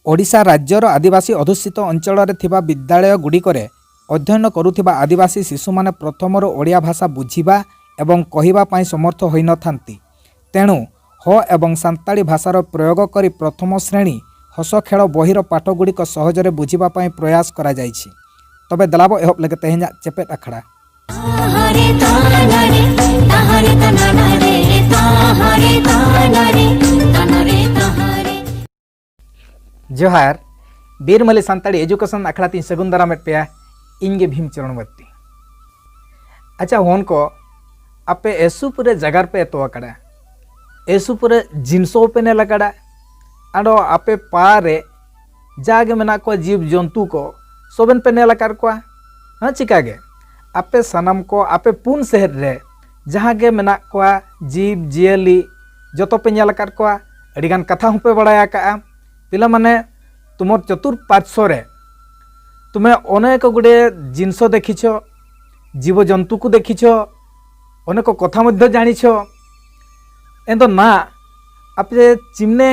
ओडिशा राज्यर आदिवासी अधुषित अंचल विद्यालय गुड़िकरे अध्ययन करुथिबा आदिवासी शिशु माने प्रथमर ओडिया भाषा बुझिबा एवं कहिबा पई समर्थ होई न थांती। तेणु ह एवं सांताली भाषार प्रयोग करी प्रथम श्रेणी हस खेल बहिर पाठगुड़िक सहजरे बुझिबा पई प्रयास करा जायछि। तबे दलाब एहब लगे तेहेंजा चेपेट अखड़ा जोहार बीरमली सांताली एजुकेशन अखड़ा तीन सगुन दाराम पे इनगे भीमचरणवर्ती। अच्छा होन को आपे एसुपुरे जगार पे तो अकड़ा एसुपुरे जिनसो पे ने लगड़ा आडो आपे पारे जागे मेना को जीव जंतु को सोबन पे ने लकार को हाँ चिकागे आपे सनम को आपे पुन शहर रे जहाँ गे मेना को जीव जियली जो पे नेलकार को अड़ीगान कथा होपे बड़ाया का पिला माने तुमर चतुर्पार्श्व तुम्हें अनेक गुड़े जिनस देखिछ जीव जंतु को देखिछ अनेक कथा मध्य जानिछ एंदो ना आपे चिमने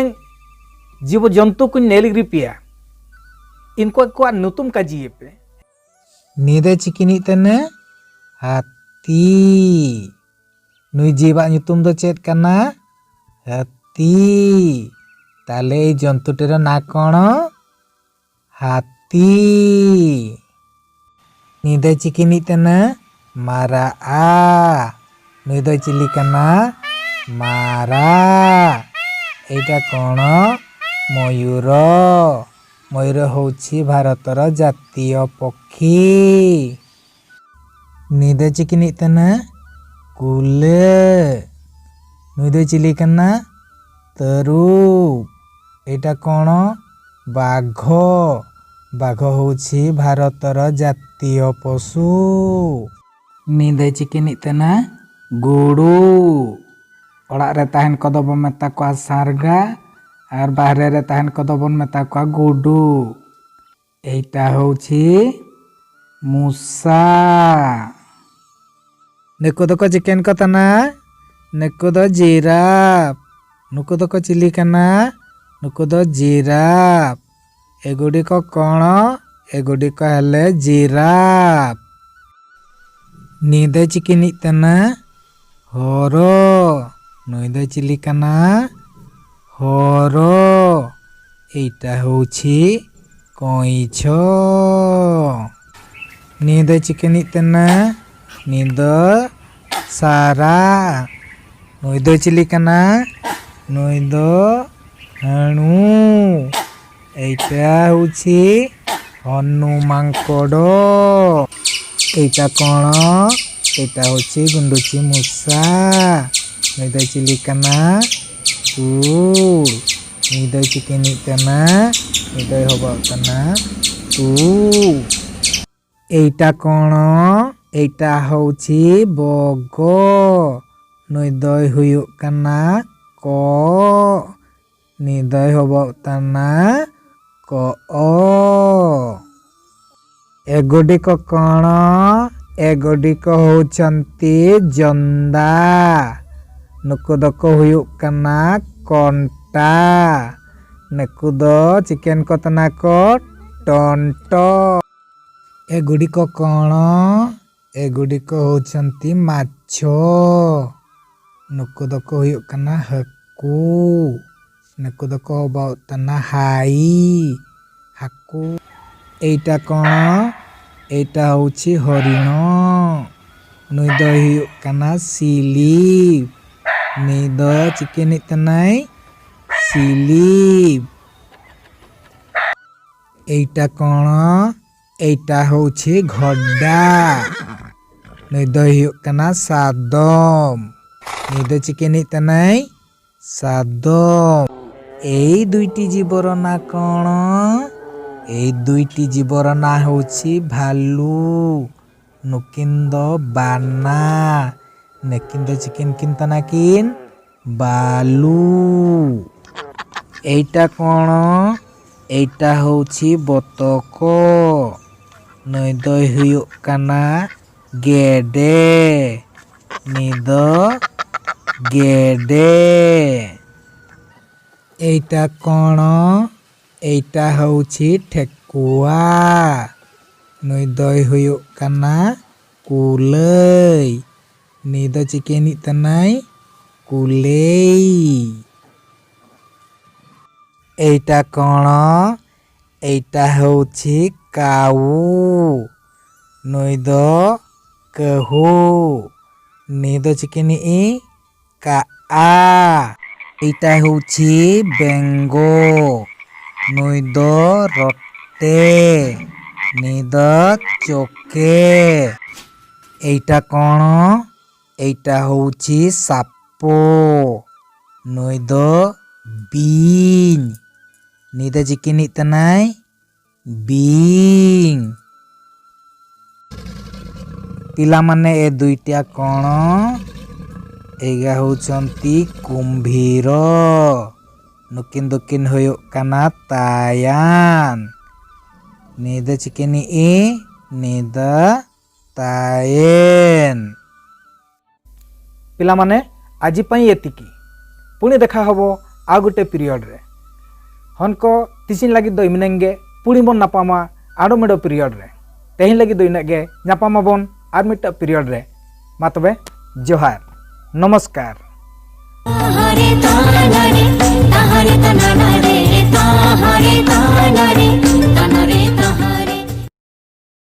जीव जंतु को नेलगिरी पिया इनको को नुतुम काजी पे नीदे चिकिनी तने हाथी नुई जीवा नुतुम दो चेत कना हाथी ताले जंतुटेर ना कोण हाथी। नीदे चिकिनी तने मारा आ नुई दो चिली कना मारा एटा कोण मयूर मयूर होछि भारतर जातीय पक्षी। नीदे चिकिनी तने कुले नुई चिली कना तरुप एटा कोण बाघ बाघ होछि भारतर जातीय पशु। नीदे चिकिनी तने गुडू ओड़ा रे ताहन कदो बन मेता को सारगा और बाहरे रे ताहन कदो बन मेता को गुडू एटा होछि मूसा। नेको दको चिकेन को तना नेको दो जिराफ नुको दको चिली कना नुको दो जिराफ एगुडी को कोण एगुडी को हेले जिराफ। नीदे चिकिनी तना हरो नुईदे चिली कना हरो एटा होछि कइछ। नीदे चिकिनी तना नीद सारा नुईदे चिली कना नुईद हाणु एटा होछि हनुमांकड़ एटा कोण एटा होछि गुंडुची मूसा। नुईद चिली कना तूर नुईद चिकिनी कना नुईद हबो कना तू एटा कोण एटा होछि बग नुईद हुयु कना क नीद हबो तना क एगुडिक कोण एगुडिक होचंती जंदा नुकुदक हुयु कना कंटा नेकुद चिकेन को तना को टंट एगुडिक कोण एगुडिक होचंती माछो नुकुदक हुयु कना हकु नेकुदक हबो तना हाई हाकु एटा कोण एटा होछि हरिण नुईद हुयु कना सिली नीद चिकेनी तनाई सिली एटा कोण एटा होछि घड्डा नुईद हुयु कना सादम नीद चिकेनी तनाई सादम। एई दुईटी जीवर ना कोण एई दुईटी जीवर ना होछि भालू नुकिंद बाना नेकिंद चिकेन किंतना किन बालू एटा कोण एटा होछि बतक नुईद हुयु कना गेडे नीद गेडे एटा कोण एटा होउछि ठेकुआ नुई दय हुयुग कना कुलई नी द चिकेनी तनाई कुलेई एटा कण एटा होउछि काऊ नुई द कहू नी द चिकेनी का आ एटा होउछि बेंगो नुई द रटे नी द चोके एटा कण एटा होउछि सापो नुई द बीन नी द चिकेनी तनाई बींग पिला माने ए दुईटा कण एगा होउछंती कुंभीर नुकिन दुकिन हुयुग कना तायान नी द चिकेनी नी द तायेन पिला माने आजि पई एतिकी पुणी देखा हबो आ गुटे पीरियड रे हनको तिसिन लगी दो इमनेंगे पुणी बन नापामा आडो मेडो पीरियड रे तेहिन लगी दो इनगे नापामा बन आर मिटा पीरियड रे मा तबे जोहार नमस्कार ताहरे तानरे ताहरे तानरे ताहरे तानरे तानरे